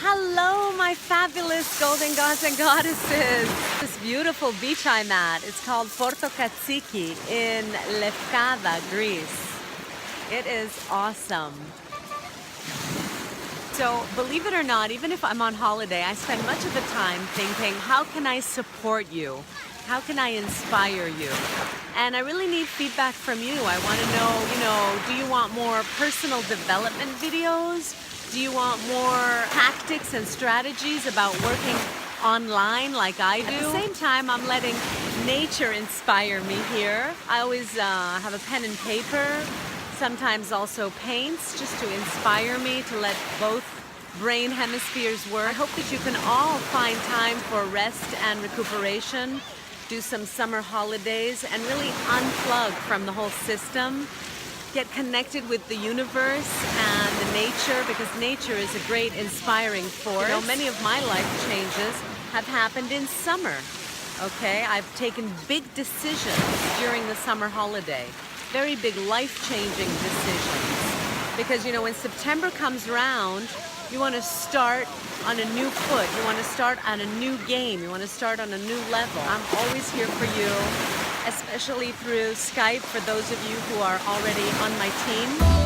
Hello, my fabulous golden gods and goddesses. This beautiful beach I'm at, it's called Porto Katsiki in Lefkada, Greece. It is awesome. So, believe it or not, even if I'm on holiday, I spend much of the time thinking, how can I support you? How can I inspire you? And I really need feedback from you. I want to know, do you want more personal development videos? Do you want more tactics and strategies about working online like I do? At the same time, I'm letting nature inspire me here. I always have a pen and paper, sometimes also paints, just to inspire me to let both brain hemispheres work. I hope that you can all find time for rest and recuperation, do some summer holidays, and really unplug from the whole system. Get connected with the universe and the nature, because nature is a great inspiring force. Many of my life changes have happened in summer. Okay, I've taken big decisions during the summer holiday, very big life-changing decisions. Because when September comes around, you want to start on a new foot. You want to start on a new game. You want to start on a new level. I'm always here for you, especially through Skype for those of you who are already on my team.